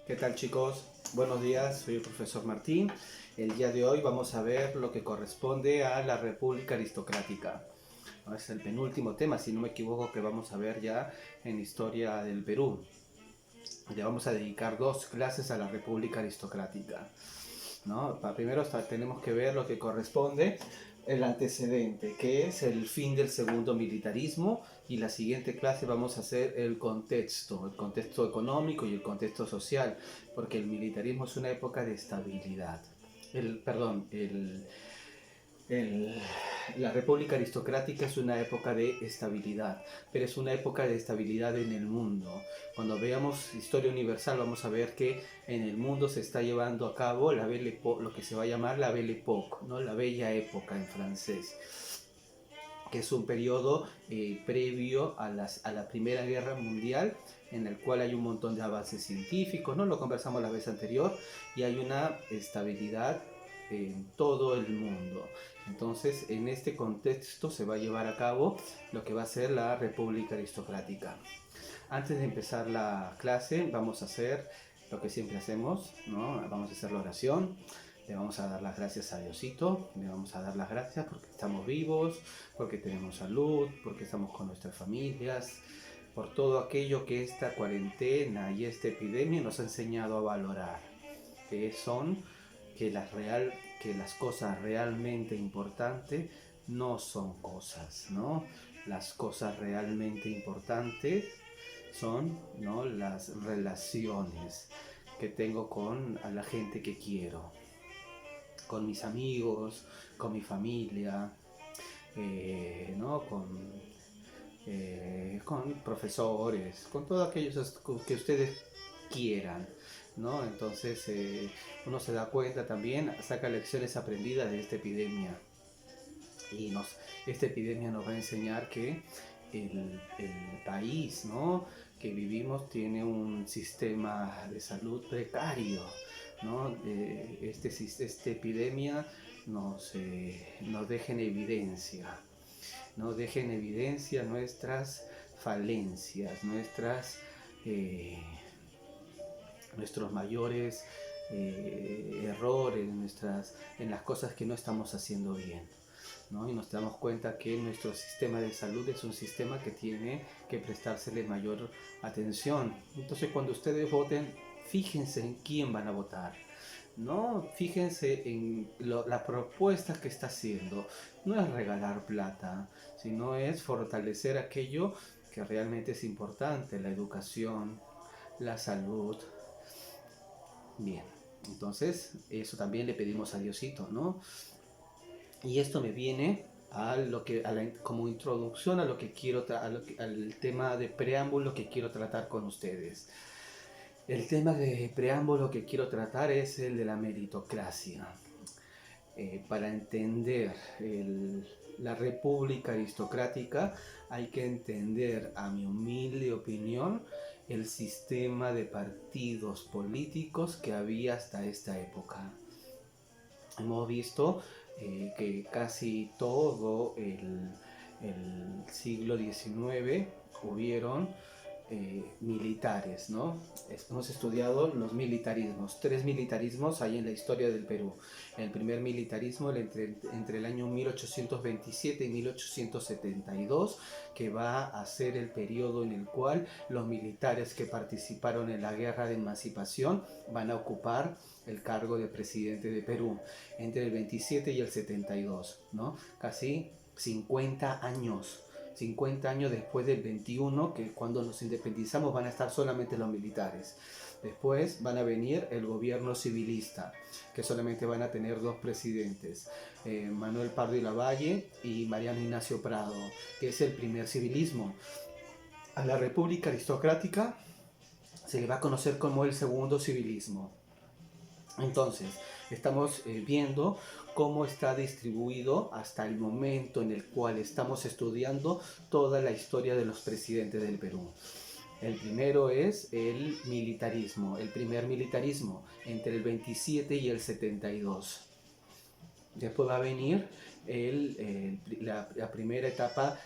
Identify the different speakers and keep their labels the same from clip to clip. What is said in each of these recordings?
Speaker 1: ¿Qué tal, chicos? Buenos días, soy el profesor Martín. El día de hoy vamos a ver lo que corresponde a la República Aristocrática. Es el penúltimo tema, si no me equivoco, que vamos a ver ya en Historia del Perú. Le vamos a dedicar 2 clases a la República Aristocrática, ¿no? Primero tenemos que ver lo que corresponde el antecedente, que es el fin del segundo militarismo, y la siguiente clase vamos a hacer el contexto económico y el contexto social, porque el militarismo es una época de estabilidad. El, la República Aristocrática es una época de estabilidad, pero es una época de estabilidad en el mundo. Cuando veamos historia universal vamos a ver que en el mundo se está llevando a cabo lo que se va a llamar la Belle Époque, ¿no? La bella época en francés, que es un periodo previo a la Primera Guerra Mundial, en el cual hay un montón de avances científicos, ¿no? Lo conversamos la vez anterior, y hay una estabilidad en todo el mundo. Entonces, en este contexto se va a llevar a cabo lo que va a ser la República Aristocrática. Antes de empezar la clase, vamos a hacer lo que siempre hacemos, ¿no? Vamos a hacer la oración. Le vamos a dar las gracias a Diosito, le vamos a dar las gracias porque estamos vivos, porque tenemos salud, porque estamos con nuestras familias, por todo aquello que esta cuarentena y esta epidemia nos ha enseñado a valorar, que son que las cosas realmente importantes no son cosas, ¿no? Las cosas realmente importantes son, ¿no?, las relaciones que tengo con la gente que quiero, con mis amigos, con mi familia, ¿no? Con profesores, con todos aquellos que ustedes quieran, ¿no? Entonces uno se da cuenta también, saca lecciones aprendidas de esta epidemia, y esta epidemia nos va a enseñar que el país, ¿no?, que vivimos tiene un sistema de salud precario, ¿no? Esta epidemia nos deja en evidencia, ¿no? Deja en evidencia nuestras falencias, nuestros mayores errores, en las cosas que no estamos haciendo bien, ¿no? Y nos damos cuenta que nuestro sistema de salud es un sistema que tiene que prestársele mayor atención. Entonces, cuando ustedes voten, fíjense en quién van a votar, ¿no? Fíjense en las propuestas que está haciendo. No es regalar plata, sino es fortalecer aquello que realmente es importante: la educación, la salud. Bien, entonces eso también le pedimos a Diosito, ¿no? Y esto me viene como introducción a lo que quiero al tema de preámbulo que quiero tratar con ustedes. El tema de preámbulo que quiero tratar es el de la meritocracia. Para entender la República Aristocrática hay que entender, a mi humilde opinión, el sistema de partidos políticos que había hasta esta época. Hemos visto que casi todo el siglo XIX hubieron militares, ¿no? Hemos estudiado los militarismos. 3 militarismos hay en la historia del Perú. El primer militarismo entre el año 1827 y 1872, que va a ser el periodo en el cual los militares que participaron en la guerra de emancipación van a ocupar el cargo de presidente de Perú entre el 27 y el 72, ¿no? Casi 50 años. 50 años después del 21, que cuando nos independizamos van a estar solamente los militares. Después van a venir el gobierno civilista, que solamente van a tener 2 presidentes, Manuel Pardo y Lavalle y Mariano Ignacio Prado, que es el primer civilismo. A la República Aristocrática se le va a conocer como el segundo civilismo. Entonces, estamos viendo cómo está distribuido hasta el momento en el cual estamos estudiando toda la historia de los presidentes del Perú. El primero es el militarismo, el primer militarismo, entre el 27 y el 72. Después va a venir la primera etapa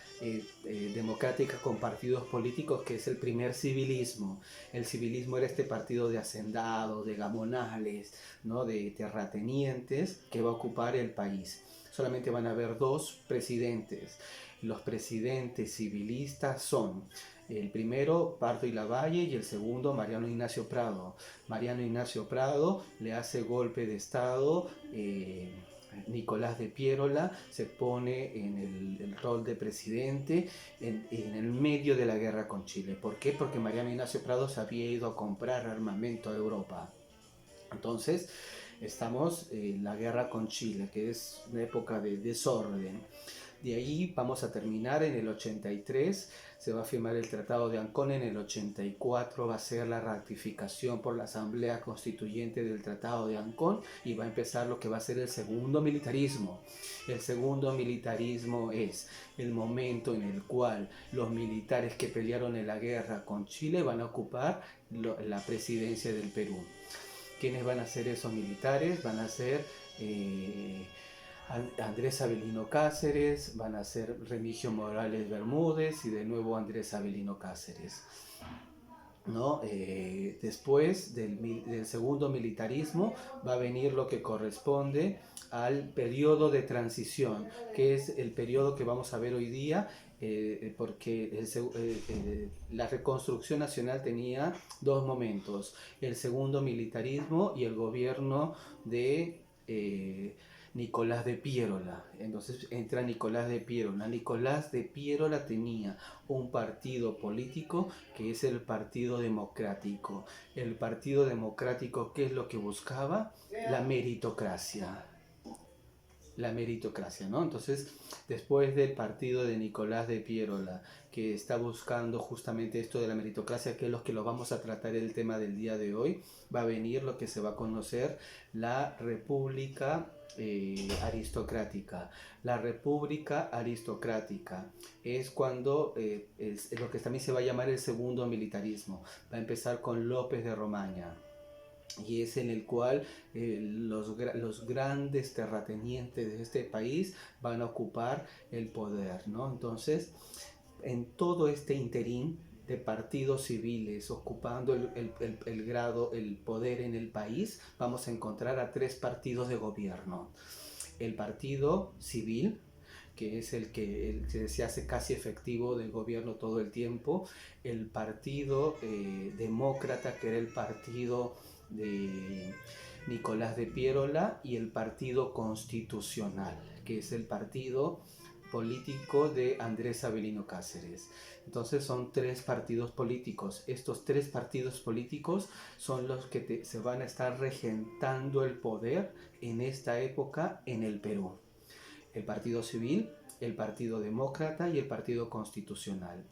Speaker 1: democrática con partidos políticos, que es el primer civilismo. El civilismo era este partido de hacendados, de gamonales, ¿no? De terratenientes que va a ocupar el país. Solamente van a haber dos presidentes. Los presidentes civilistas son el primero, Pardo y Lavalle, y el segundo, Mariano Ignacio Prado. Mariano Ignacio Prado le hace golpe de Estado. Nicolás de Piérola se pone en el rol de presidente en el medio de la guerra con Chile. ¿Por qué? Porque Mariano Ignacio Prado se había ido a comprar armamento a Europa. Entonces, estamos en la guerra con Chile, que es una época de desorden. De ahí vamos a terminar en el 83, se va a firmar el Tratado de Ancón. En el 84 va a ser la ratificación por la Asamblea Constituyente del Tratado de Ancón y va a empezar lo que va a ser el segundo militarismo. El segundo militarismo es el momento en el cual los militares que pelearon en la guerra con Chile van a ocupar la presidencia del Perú. ¿Quiénes van a ser esos militares? Van a ser Andrés Avelino Cáceres, van a ser Remigio Morales Bermúdez y de nuevo Andrés Avelino Cáceres. ¿No? Después del segundo militarismo va a venir lo que corresponde al periodo de transición, que es el periodo que vamos a ver hoy día, porque la reconstrucción nacional tenía dos momentos: el segundo militarismo y el gobierno de Nicolás de Piérola. Entonces entra Nicolás de Piérola. Nicolás de Piérola tenía un partido político que es el Partido Democrático. El Partido Democrático, ¿qué es lo que buscaba? La meritocracia. La meritocracia, ¿no? Entonces, después del partido de Nicolás de Piérola, que está buscando justamente esto de la meritocracia, que es lo que lo vamos a tratar el tema del día de hoy, va a venir lo que se va a conocer la República aristocrática. La República aristocrática es cuando es lo que también se va a llamar el segundo militarismo. Va a empezar con López de Romaña, y es en el cual los grandes terratenientes de este país van a ocupar el poder, ¿no? Entonces, en todo este interín de partidos civiles ocupando el poder en el país, vamos a encontrar a tres partidos de gobierno. El partido civil, que es el que se hace casi efectivo del gobierno todo el tiempo; el partido demócrata, que era el partido de Nicolás de Piérola; y el partido constitucional, que es el partido político de Andrés Avelino Cáceres. Entonces son tres partidos políticos. Estos tres partidos políticos son los que se van a estar regentando el poder en esta época en el Perú: el Partido Civil, el Partido Demócrata y el Partido Constitucional.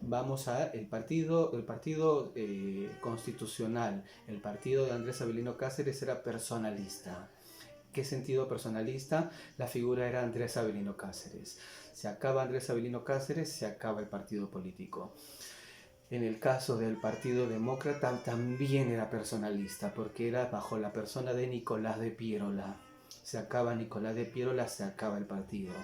Speaker 1: Vamos a el partido constitucional. El partido de Andrés Avelino Cáceres era personalista. ¿Qué sentido personalista? La figura era Andrés Avelino Cáceres. Se acaba Andrés Avelino Cáceres, se acaba el partido político. En el caso del Partido Demócrata también era personalista, porque era bajo la persona de Nicolás de Piérola. Se acaba Nicolás de Piérola, se acaba el partido.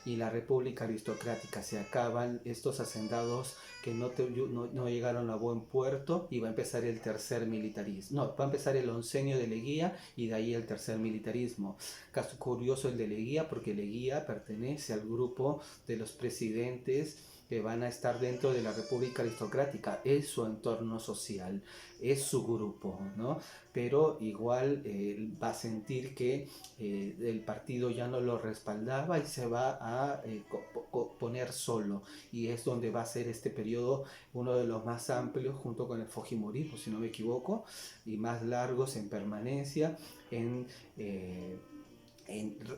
Speaker 1: Y la República Aristocrática, se acaban estos hacendados que no llegaron a buen puerto, y va a empezar el tercer militarismo. No, va a empezar el oncenio de Leguía y de ahí el tercer militarismo. Caso curioso el de Leguía, porque Leguía pertenece al grupo de los presidentes que van a estar dentro de la República Aristocrática. Es su entorno social, es su grupo, ¿no? Pero igual va a sentir que el partido ya no lo respaldaba y se va a poner solo, y es donde va a ser este periodo uno de los más amplios, junto con el Fujimorismo, si no me equivoco, y más largos en permanencia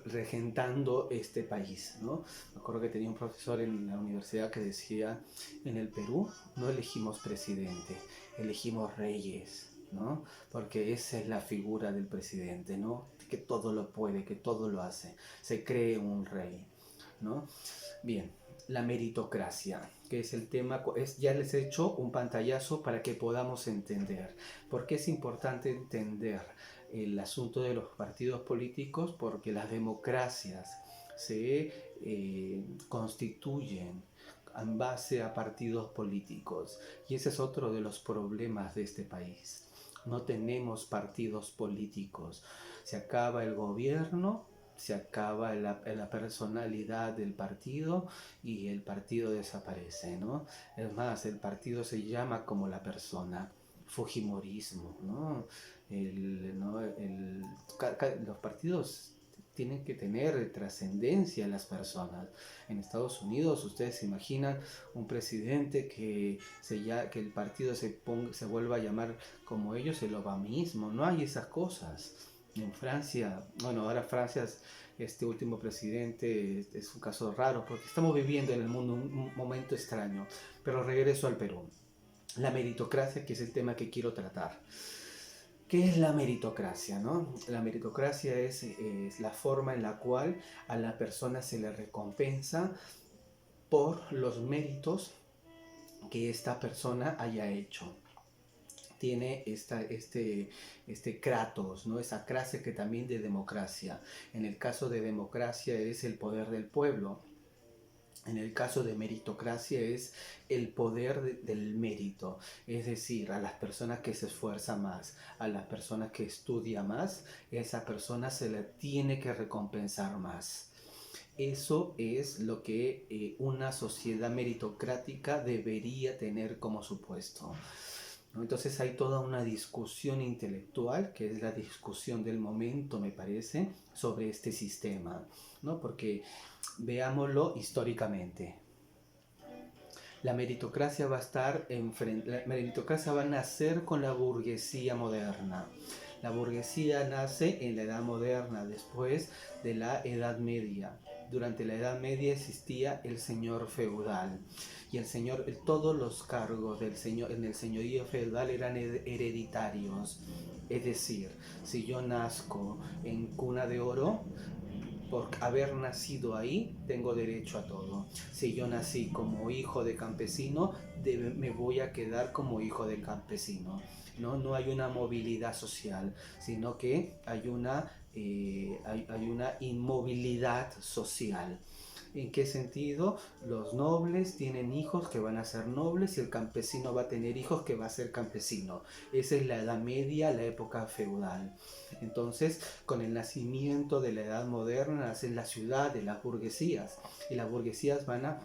Speaker 1: regentando este país, ¿no? Me acuerdo que tenía un profesor en la universidad que decía: en el Perú no elegimos presidente, elegimos reyes, ¿no? Porque esa es la figura del presidente, ¿no? Que todo lo puede, que todo lo hace, se cree un rey, ¿no? Bien, la meritocracia, que es el tema, ya les he hecho un pantallazo para que podamos entender. ¿Por qué es importante entender el asunto de los partidos políticos? Porque las democracias se constituyen en base a partidos políticos, y ese es otro de los problemas de este país. No tenemos partidos políticos. Se acaba el gobierno, se acaba la personalidad del partido y el partido desaparece, ¿no? Es más, el partido se llama como la persona. Fujimorismo, ¿no? Los partidos tienen que tener trascendencia en las personas. En Estados Unidos, ustedes se imaginan un presidente que el partido se vuelva a llamar como ellos, el obamismo. No hay esas cosas. En Francia, bueno, ahora Francia, este último presidente es un caso raro porque estamos viviendo en el mundo un momento extraño. Pero regreso al Perú. La meritocracia, que es el tema que quiero tratar. ¿Qué es la meritocracia, no? La meritocracia es la forma en la cual a la persona se le recompensa por los méritos que esta persona haya hecho. Tiene este kratos, ¿no? Esa clase que también de democracia. En el caso de democracia es el poder del pueblo. En el caso de meritocracia es el poder del mérito, es decir, a las personas que se esfuerzan más, a las personas que estudian más, esa persona se le tiene que recompensar más. Eso es lo que una sociedad meritocrática debería tener como supuesto, ¿no? Entonces hay toda una discusión intelectual, que es la discusión del momento, me parece, sobre este sistema, ¿no? Porque veámoslo históricamente. La meritocracia la meritocracia va a nacer con la burguesía moderna. La burguesía nace en la Edad Moderna, después de la Edad Media. Durante la Edad Media existía el señor feudal, y todos los cargos en el señorío feudal eran hereditarios. Es decir, si yo nazco en cuna de oro, por haber nacido ahí, tengo derecho a todo. Si yo nací como hijo de campesino, me voy a quedar como hijo de campesino. No hay una movilidad social, sino que hay una inmovilidad social. ¿En qué sentido? Los nobles tienen hijos que van a ser nobles y el campesino va a tener hijos que va a ser campesino. Esa es la Edad Media, la época feudal. Entonces, con el nacimiento de la Edad Moderna, nace la ciudad de las burguesías, y las burguesías van a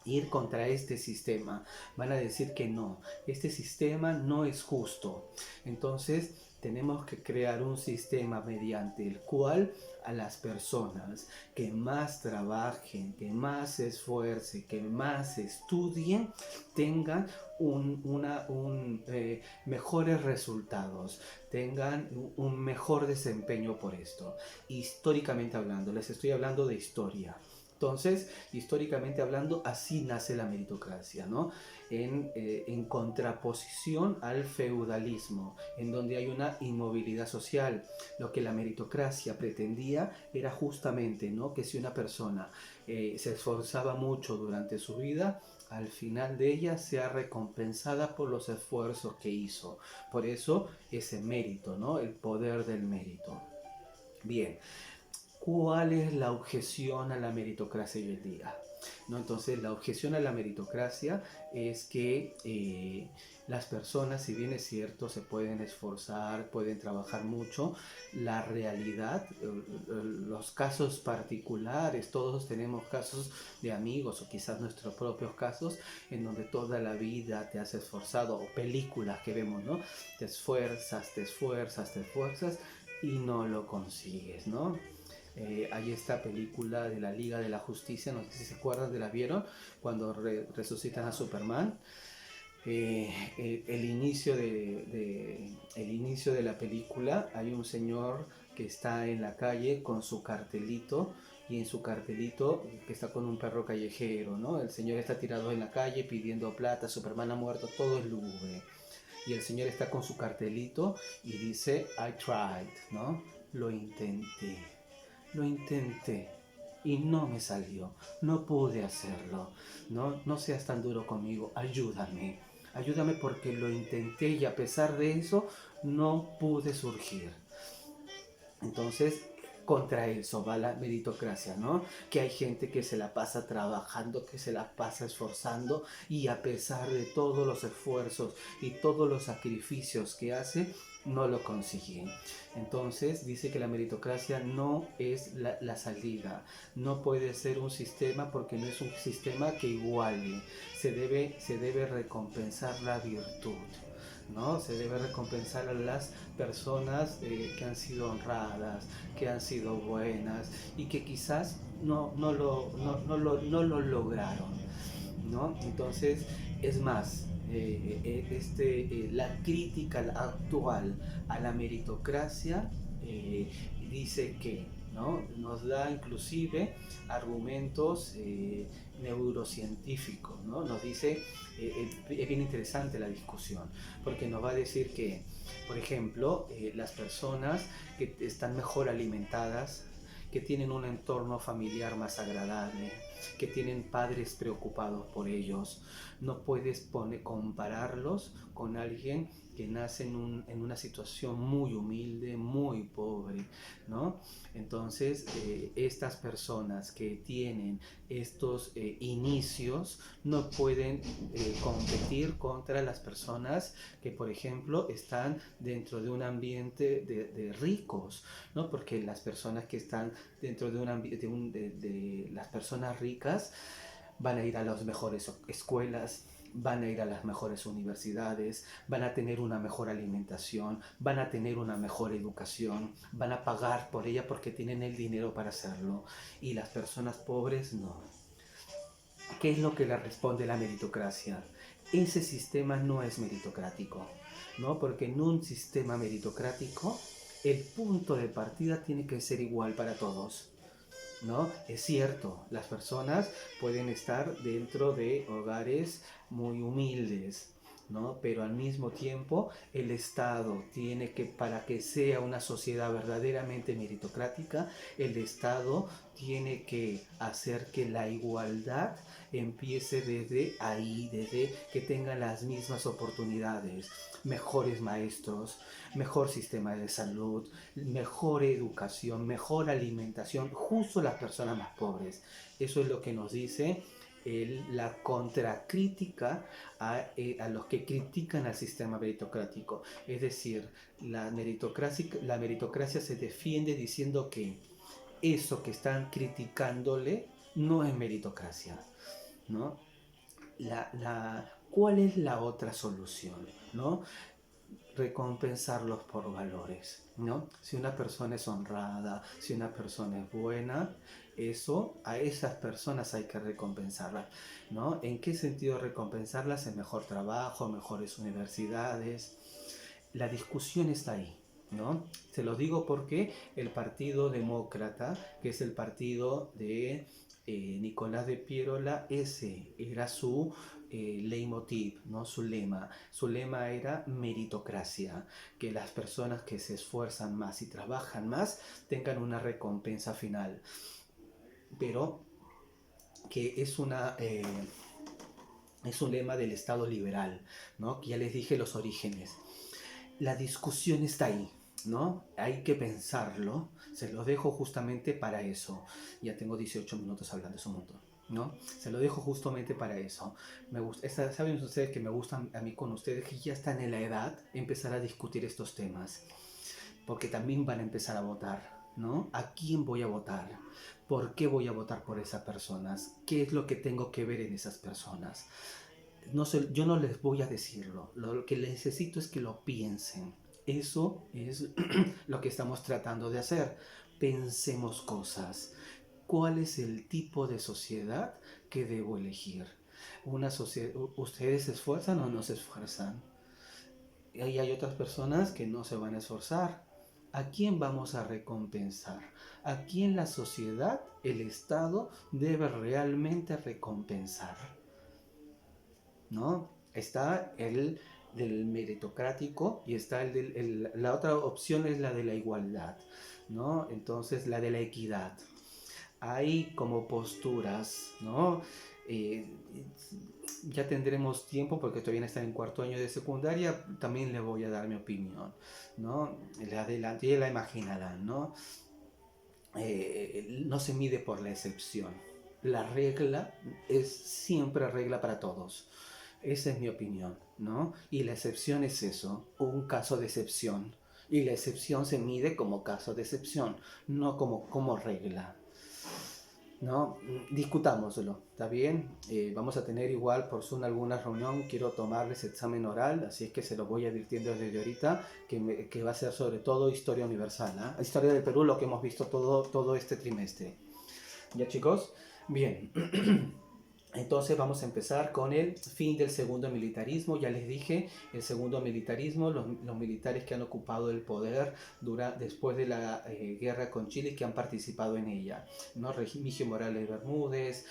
Speaker 1: ir contra este sistema, van a decir que no, este sistema no es justo. Entonces tenemos que crear un sistema mediante el cual a las personas que más trabajen, que más se esfuercen, que más estudien, tengan mejores resultados, tengan un mejor desempeño por esto. Históricamente hablando, les estoy hablando de historia. Entonces, históricamente hablando, así nace la meritocracia, ¿no? En contraposición al feudalismo, en donde hay una inmovilidad social. Lo que la meritocracia pretendía era justamente, ¿no?, que si una persona se esforzaba mucho durante su vida, al final de ella sea recompensada por los esfuerzos que hizo. Por eso ese mérito, ¿no?, el poder del mérito. Bien. ¿Cuál es la objeción a la meritocracia hoy en día? ¿No? Entonces, la objeción a la meritocracia es que las personas, si bien es cierto, se pueden esforzar, pueden trabajar mucho, la realidad, los casos particulares, todos tenemos casos de amigos o quizás nuestros propios casos en donde toda la vida te has esforzado, o películas que vemos, ¿no? Te esfuerzas, te esfuerzas, te esfuerzas y no lo consigues, ¿no? Hay esta película de la Liga de la Justicia, no sé si se acuerdan, ¿la vieron? Cuando resucitan a Superman. El inicio de la película, hay un señor que está en la calle con su cartelito, y en su cartelito que está con un perro callejero, ¿no? El señor está tirado en la calle pidiendo plata, Superman ha muerto, todo es lúgubre. Y el señor está con su cartelito y dice, I tried, ¿no? Lo intenté. y no me salió, no pude hacerlo, no seas tan duro conmigo, ayúdame porque lo intenté y a pesar de eso no pude surgir. Entonces, contra eso va la meritocracia, ¿no? Que hay gente que se la pasa trabajando, que se la pasa esforzando y a pesar de todos los esfuerzos y todos los sacrificios que hace, no lo consigue. Entonces dice que la meritocracia no es la salida, no puede ser un sistema porque no es un sistema que iguale, se debe recompensar la virtud. ¿No? Se debe recompensar a las personas que han sido honradas, que han sido buenas y que quizás no lo lograron, ¿no? Entonces, es más, la crítica actual a la meritocracia dice que, ¿no? Nos da inclusive argumentos neurocientíficos, ¿no? Nos dice, es bien interesante la discusión, porque nos va a decir que, por ejemplo, las personas que están mejor alimentadas, que tienen un entorno familiar más agradable, que tienen padres preocupados por ellos, no puedes compararlos con alguien que nace en una situación muy humilde, muy pobre, ¿no? Entonces, estas personas que tienen estos inicios no pueden competir contra las personas que, por ejemplo, están dentro de un ambiente de ricos, ¿no? Porque las personas que están dentro de un ambiente de las personas ricas van a ir a las mejores escuelas, van a ir a las mejores universidades, van a tener una mejor alimentación, van a tener una mejor educación, van a pagar por ella porque tienen el dinero para hacerlo. Y las personas pobres no. ¿Qué es lo que le responde la meritocracia? Ese sistema no es meritocrático, ¿no? Porque en un sistema meritocrático el punto de partida tiene que ser igual para todos. ¿No? Es cierto, las personas pueden estar dentro de hogares muy humildes, ¿no? Pero al mismo tiempo el Estado tiene que, para que sea una sociedad verdaderamente meritocrática, el Estado tiene que hacer que la igualdad empiece desde ahí, desde que tengan las mismas oportunidades, mejores maestros, mejor sistema de salud, mejor educación, mejor alimentación, justo las personas más pobres. Eso es lo que nos dice la contracrítica a los que critican al sistema meritocrático. Es decir, la meritocracia se defiende diciendo que eso que están criticándole no es meritocracia, ¿no? ¿Cuál es la otra solución? ¿No? Recompensarlos por valores, ¿no? Si una persona es honrada, si una persona es buena, a esas personas hay que recompensarlas, ¿no? ¿En qué sentido recompensarlas? En mejor trabajo, mejores universidades. La discusión está ahí, ¿no? Se lo digo porque el Partido Demócrata, que es el partido de Nicolás de Piérola, ese era su leitmotiv, ¿no? Su lema. Su lema era meritocracia, que las personas que se esfuerzan más y trabajan más tengan una recompensa final. Pero que es un lema del Estado liberal, ¿no? Que ya les dije los orígenes. La discusión está ahí, ¿no? Hay que pensarlo. Se lo dejo justamente para eso. Ya tengo 18 minutos hablando, es un montón, ¿no? Se lo dejo justamente para eso. Saben ustedes que me gustan a mí con ustedes que ya están en la edad empezar a discutir estos temas. Porque también van a empezar a votar, ¿no? ¿A quién voy a votar? ¿Por qué voy a votar por esas personas? ¿Qué es lo que tengo que ver en esas personas? No sé, yo no les voy a decirlo. Lo que necesito es que lo piensen. Eso es lo que estamos tratando de hacer. Pensemos cosas. ¿Cuál es el tipo de sociedad que debo elegir? ¿Ustedes se esfuerzan o no se esfuerzan? Y hay otras personas que no se van a esforzar. ¿A quién vamos a recompensar? ¿A quién la sociedad, el Estado, debe realmente recompensar? ¿No? Está el del meritocrático y está la otra opción es la de la igualdad, ¿no? Entonces la de la equidad. hay como posturas, ¿no? Eh, ya tendremos tiempo porque todavía está en cuarto año de secundaria, también le voy a dar mi opinión, ¿no? La adelante, ya la imaginarán, ¿no? No se mide por la excepción. La regla es siempre regla para todos. Esa es mi opinión, ¿no? Y la excepción es eso, un caso de excepción. Y la excepción se mide como caso de excepción, no como regla. ¿No? Discutámoslo, ¿está bien? Vamos a tener igual por Zoom alguna reunión, quiero tomarles examen oral, así es que se lo voy advirtiendo desde ahorita, que va a ser sobre todo historia universal, ¿eh? Historia del Perú, lo que hemos visto todo este trimestre. ¿Ya, chicos? Bien. Entonces vamos a empezar con el fin del segundo militarismo. Ya les dije, el segundo militarismo, los militares que han ocupado el poder después de la guerra con Chile, que han participado en ella, ¿no? Remigio Morales Bermúdez,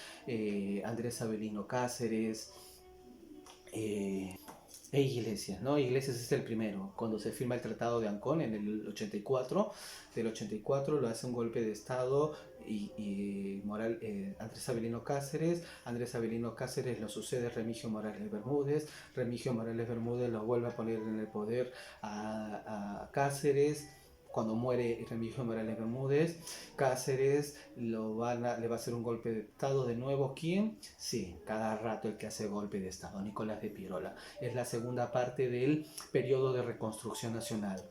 Speaker 1: Andrés Avelino Cáceres, e Iglesias, ¿no? Iglesias es el primero, cuando se firma el Tratado de Ancón en el 84, del 84 lo hace un golpe de Estado y Andrés Avelino Cáceres lo sucede Remigio Morales Bermúdez, Remigio Morales Bermúdez lo vuelve a poner en el poder a Cáceres. Cuando muere Remigio Morales Bermúdez, Cáceres le va a hacer un golpe de Estado de nuevo. ¿Quién? Sí, cada rato el que hace golpe de Estado, Nicolás de Pirola. Es la segunda parte del periodo de reconstrucción nacional.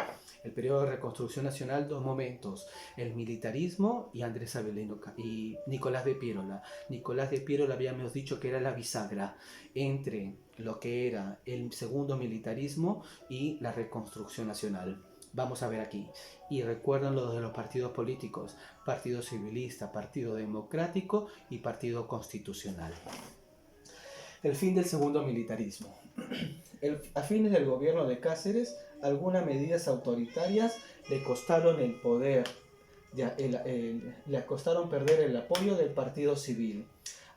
Speaker 1: El periodo de reconstrucción nacional, dos momentos, el militarismo y Andrés Avelino y Nicolás de Pirola. Nicolás de Pirola habíamos dicho que era la bisagra entre lo que era el segundo militarismo y la reconstrucción nacional. Vamos a ver aquí. Y recuerdan lo de los partidos políticos: Partido Civilista, Partido Democrático y Partido Constitucional. El fin del segundo militarismo. A fines del gobierno de Cáceres, algunas medidas autoritarias le costaron el poder, le costaron perder el apoyo del partido civil.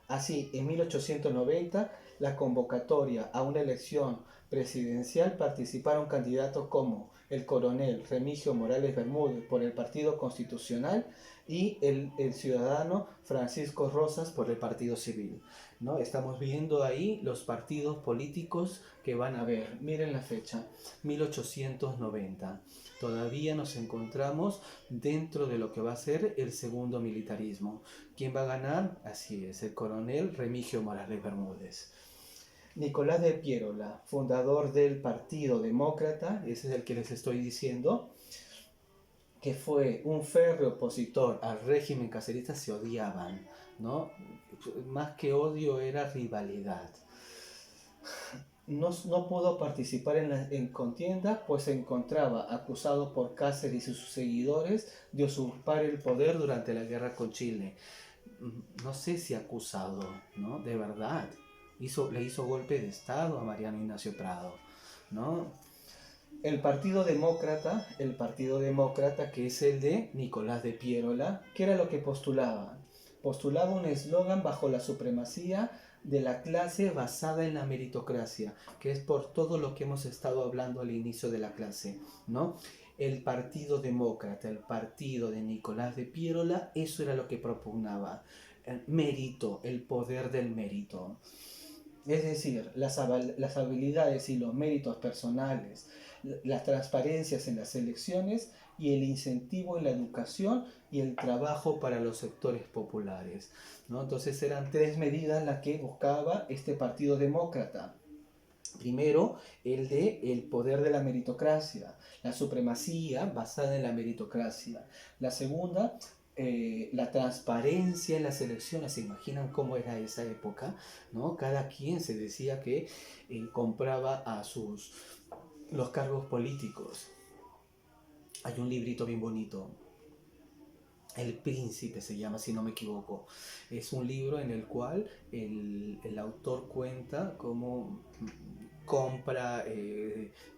Speaker 1: Así, en 1890, la convocatoria a una elección presidencial participaron candidatos como el coronel Remigio Morales Bermúdez por el Partido Constitucional y el ciudadano Francisco Rosas por el Partido Civil, ¿no? Estamos viendo ahí los partidos políticos que van a haber. Miren la fecha, 1890. Todavía nos encontramos dentro de lo que va a ser el segundo militarismo. ¿Quién va a ganar? Así es, el coronel Remigio Morales Bermúdez. Nicolás de Piérola, fundador del Partido Demócrata, ese es el que les estoy diciendo, que fue un férreo opositor al régimen cacerista. Se odiaban, ¿no? Más que odio era rivalidad. No pudo participar en contienda, pues se encontraba acusado por Cáceres y sus seguidores de usurpar el poder durante la guerra con Chile. No sé si acusado, ¿no? De verdad. Le hizo golpe de Estado a Mariano Ignacio Prado, ¿no? El Partido Demócrata, que es el de Nicolás de Piérola, ¿qué era lo que postulaba? Postulaba un eslogan bajo la supremacía de la clase basada en la meritocracia, que es por todo lo que hemos estado hablando al inicio de la clase, ¿no? El Partido Demócrata, el partido de Nicolás de Piérola, eso era lo que propugnaba. El mérito, el poder del mérito. Es decir, las habilidades y los méritos personales, las transparencias en las elecciones y el incentivo en la educación y el trabajo para los sectores populares, ¿no? Entonces eran tres medidas las que buscaba este Partido Demócrata. Primero, el poder de la meritocracia, la supremacía basada en la meritocracia. La segunda, la transparencia en las elecciones. ¿Se imaginan cómo era esa época? ¿No? Cada quien se decía que compraba los cargos políticos. Hay un librito bien bonito, El Príncipe se llama, si no me equivoco. Es un libro en el cual el autor cuenta cómo compra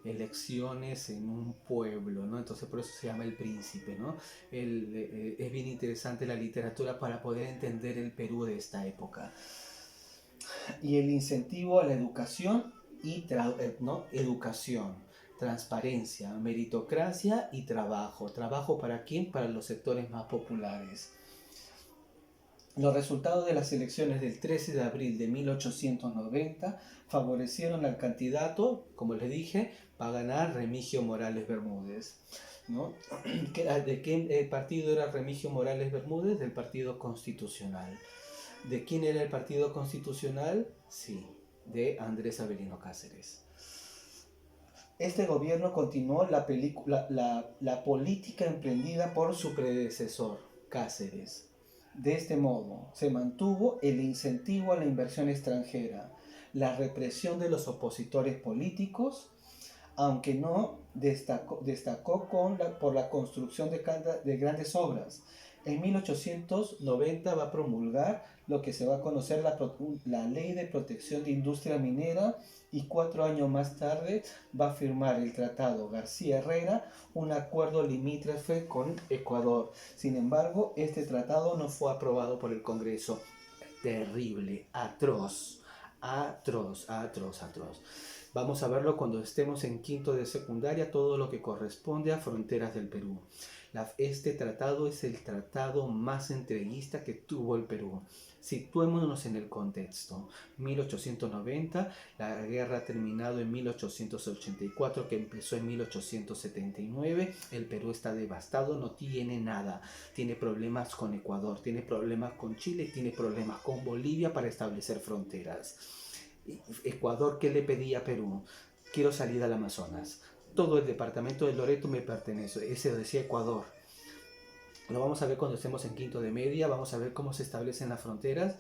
Speaker 1: elecciones en un pueblo, ¿no? Entonces por eso se llama El Príncipe, ¿no? Es bien interesante la literatura para poder entender el Perú de esta época. Y el incentivo a la educación ¿no? Educación, transparencia, meritocracia y trabajo. ¿Trabajo para quién? Para los sectores más populares. Los resultados de las elecciones del 13 de abril de 1890 favorecieron al candidato, como les dije, para ganar Remigio Morales Bermúdez, ¿no? ¿De qué partido era Remigio Morales Bermúdez? Del Partido Constitucional. ¿De quién era el Partido Constitucional? Sí, de Andrés Avelino Cáceres. Este gobierno continuó la política emprendida por su predecesor, Cáceres. De este modo, se mantuvo el incentivo a la inversión extranjera, la represión de los opositores políticos, aunque no destacó por la construcción de grandes obras. En 1890 va a promulgar lo que se va a conocer la Ley de Protección de Industria Minera, y 4 años más tarde va a firmar el Tratado García Herrera, un acuerdo limítrofe con Ecuador. Sin embargo, este tratado no fue aprobado por el Congreso. Terrible, atroz. Vamos a verlo cuando estemos en quinto de secundaria, todo lo que corresponde a fronteras del Perú. Este tratado es el tratado más entreguista que tuvo el Perú. Situémonos en el contexto. 1890, la guerra ha terminado en 1884, que empezó en 1879. El Perú está devastado, no tiene nada. Tiene problemas con Ecuador, tiene problemas con Chile, tiene problemas con Bolivia para establecer fronteras. Ecuador, ¿qué le pedía a Perú? Quiero salir al Amazonas. Todo el departamento de Loreto me pertenece. Ese decía Ecuador. Lo vamos a ver cuando estemos en quinto de media. Vamos a ver cómo se establecen las fronteras.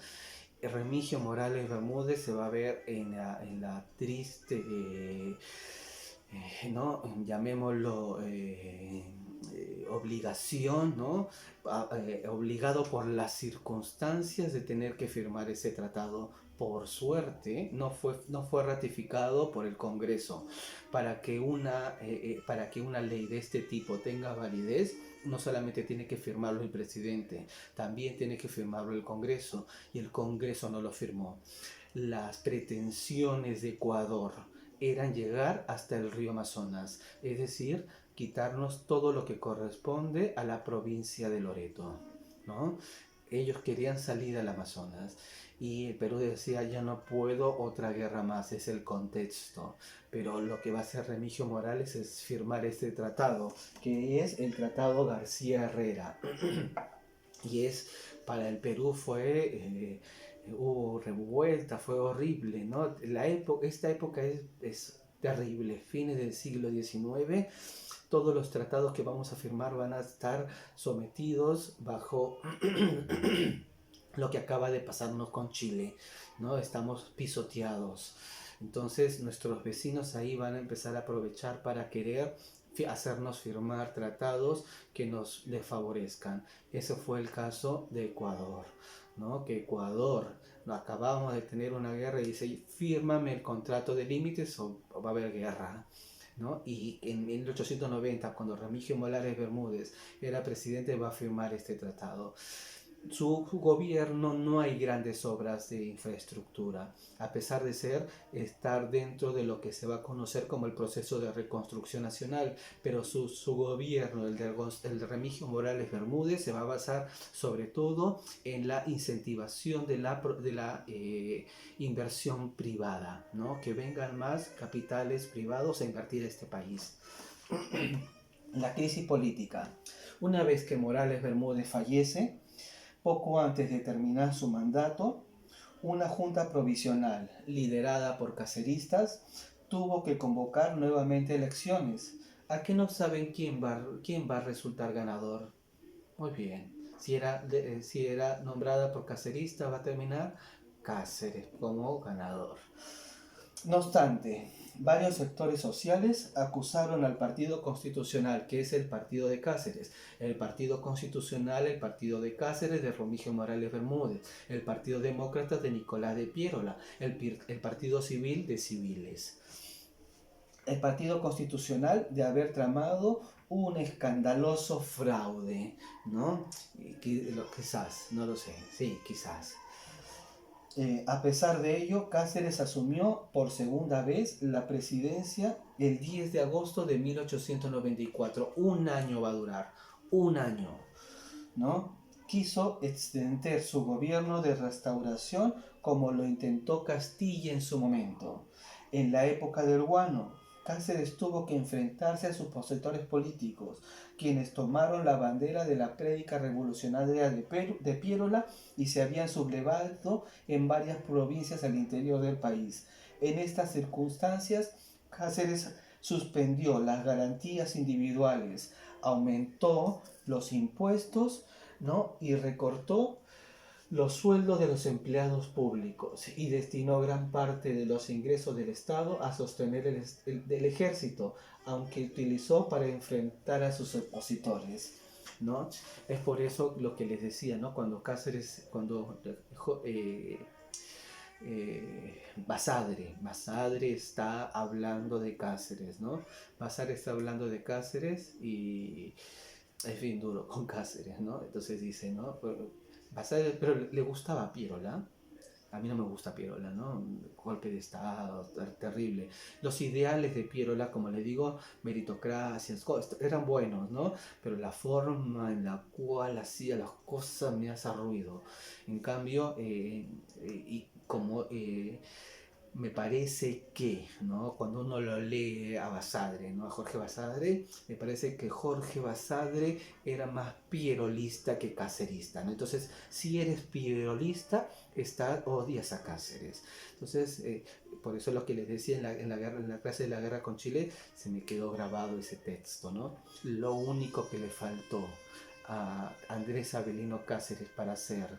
Speaker 1: Remigio Morales Bermúdez se va a ver en la triste, ¿no? Llamémoslo obligación, ¿no? Obligado por las circunstancias de tener que firmar ese tratado. Por suerte no fue ratificado por el Congreso. Para que una ley de este tipo tenga validez, no solamente tiene que firmarlo el presidente, también tiene que firmarlo el Congreso, y el Congreso no lo firmó. Las pretensiones de Ecuador eran llegar hasta el río Amazonas, es decir, quitarnos todo lo que corresponde a la provincia de Loreto, ¿no? Ellos querían salir al Amazonas, y el Perú decía: ya no puedo otra guerra más, es el contexto. Pero lo que va a hacer Remigio Morales es firmar este tratado, que es el Tratado García Herrera. Y para el Perú hubo revuelta, fue horrible, ¿no? Esta época es terrible, fines del siglo XIX. Todos los tratados que vamos a firmar van a estar sometidos bajo lo que acaba de pasarnos con Chile, ¿no? Estamos pisoteados. Entonces nuestros vecinos ahí van a empezar a aprovechar para querer hacernos firmar tratados que nos les favorezcan. Ese fue el caso de Ecuador, ¿no? Que Ecuador, acabamos de tener una guerra y dice: fírmame el contrato de límites o va a haber guerra, ¿no? Y en 1890, cuando Remigio Morales Bermúdez era presidente, va a firmar este tratado. Su gobierno no hay grandes obras de infraestructura, a pesar de estar dentro de lo que se va a conocer como el proceso de reconstrucción nacional, pero su gobierno, el de Remigio Morales Bermúdez, se va a basar sobre todo en la incentivación de la inversión privada, ¿no? Que vengan más capitales privados a invertir en este país. La crisis política. Una vez que Morales Bermúdez fallece, poco antes de terminar su mandato, una junta provisional, liderada por caceristas, tuvo que convocar nuevamente elecciones. ¿A qué no saben quién va a resultar ganador? Muy bien, si era nombrada por caceristas, va a terminar Cáceres como ganador. No obstante, varios sectores sociales acusaron al Partido Constitucional, que es el partido de Cáceres, el Partido Constitucional, el Partido de Cáceres de Remigio Morales Bermúdez, el Partido Demócrata de Nicolás de Piérola, el Partido Civil de Civiles. El Partido Constitucional de haber tramado un escandaloso fraude, ¿no? Quizás, no lo sé, sí, quizás. A pesar de ello, Cáceres asumió por segunda vez la presidencia el 10 de agosto de 1894. Un año va a durar, un año, ¿no? quiso extender su gobierno de restauración como lo intentó Castilla en su momento. En la época del Guano, Cáceres tuvo que enfrentarse a sus opositores políticos, quienes tomaron la bandera de la prédica revolucionaria de Piérola y se habían sublevado en varias provincias al interior del país. En estas circunstancias, Cáceres suspendió las garantías individuales, aumentó los impuestos, ¿no? Y recortó los sueldos de los empleados públicos y destinó gran parte de los ingresos del Estado a sostener el ejército, aunque utilizó para enfrentar a sus opositores, ¿no? Es por eso lo que les decía, ¿no? Cuando Cáceres, Basadre está hablando de Cáceres, ¿no? Basadre está hablando de Cáceres y es bien duro con Cáceres, ¿no? Entonces dice, ¿no? Pero le gustaba Piérola. A mí no me gusta Piérola, ¿no? Golpe de Estado, terrible. Los ideales de Piérola, como le digo, meritocracia, eran buenos, ¿no? Pero la forma en la cual hacía las cosas me hace ruido. En cambio, y como me parece que, ¿no? Cuando uno lo lee a Basadre, ¿no? A Jorge Basadre, me parece que Jorge Basadre era más pierolista que cacerista, ¿no? Entonces, si eres pierolista, odias a Cáceres. Entonces, por eso lo que les decía en la clase de la guerra con Chile, se me quedó grabado ese texto, ¿no? Lo único que le faltó a Andrés Avelino Cáceres para ser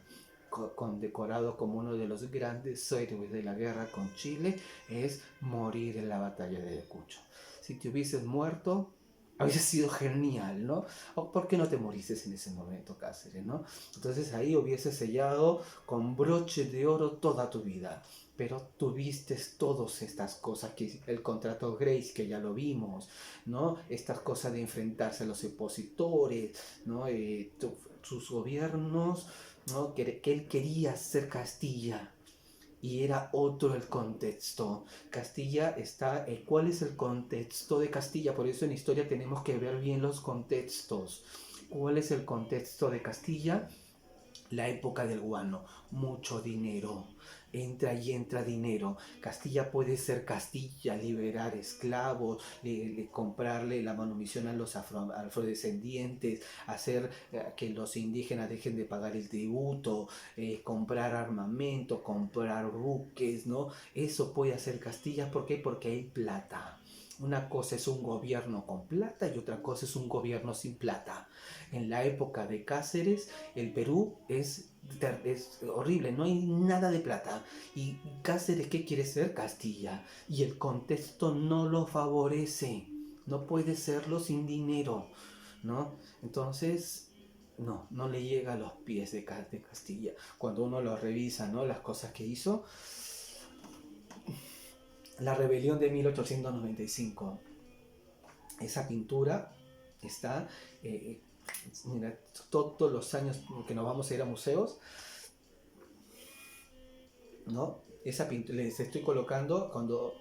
Speaker 1: condecorado como uno de los grandes héroes de la guerra con Chile es morir en la batalla de Ayacucho. Si te hubieses muerto, habría sido genial, ¿no? ¿O por qué no te moriste en ese momento, Cáceres, ¿no? Entonces ahí hubiese sellado con broche de oro toda tu vida. Pero tuviste todas estas cosas, que el contrato Grace, que ya lo vimos, ¿no? Estas cosas de enfrentarse a los opositores, ¿no? Sus gobiernos, ¿no? Que él quería ser Castilla y era otro el contexto. Castilla está, ¿cuál es el contexto de Castilla? Por eso en historia tenemos que ver bien los contextos. ¿Cuál es el contexto de Castilla? La época del guano, mucho dinero, entra dinero. Castilla puede ser Castilla, liberar esclavos, comprarle la manumisión a los afrodescendientes, hacer que los indígenas dejen de pagar el tributo, comprar armamento, comprar buques, ¿no? Eso puede hacer Castilla, ¿por qué? Porque hay plata. Una cosa es un gobierno con plata y otra cosa es un gobierno sin plata. En la época de Cáceres, el Perú es horrible, no hay nada de plata. Y Cáceres, ¿qué quiere ser? Castilla. Y el contexto no lo favorece. No puede serlo sin dinero, ¿no? Entonces, no le llega a los pies de Castilla. Cuando uno lo revisa, ¿no? Las cosas que hizo. La rebelión de 1895. Esa pintura está... mira, todos los años que nos vamos a ir a museos, ¿no? Esa pintura les estoy colocando cuando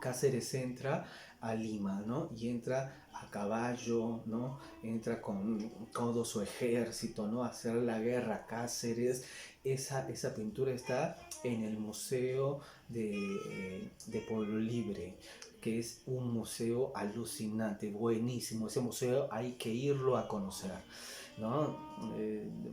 Speaker 1: Cáceres entra a Lima, ¿no? Y entra a caballo, ¿no? Entra con todo su ejército, ¿no? A hacer la guerra a Cáceres. Esa pintura está en el Museo de Pueblo Libre, que es un museo alucinante, buenísimo. Ese museo hay que irlo a conocer, ¿no?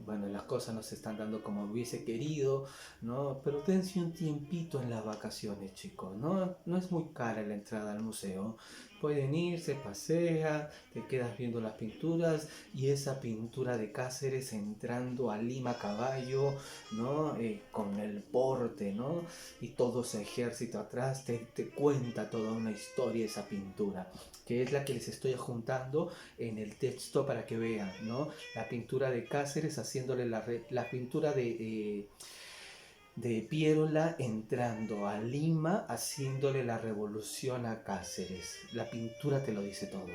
Speaker 1: Bueno, las cosas no se están dando como hubiese querido, ¿no? Pero dense un tiempito en las vacaciones, chicos, ¿no? No es muy cara la entrada al museo. Pueden ir, se pasea, te quedas viendo las pinturas y esa pintura de Cáceres entrando a Lima a caballo, ¿no? Con el porte, ¿no? Y todo ese ejército atrás, te cuenta toda una historia esa pintura, que es la que les estoy juntando en el texto para que vean, ¿no? La pintura de Cáceres haciéndole la pintura de Piérola entrando a Lima haciéndole la revolución a Cáceres. La pintura te lo dice todo.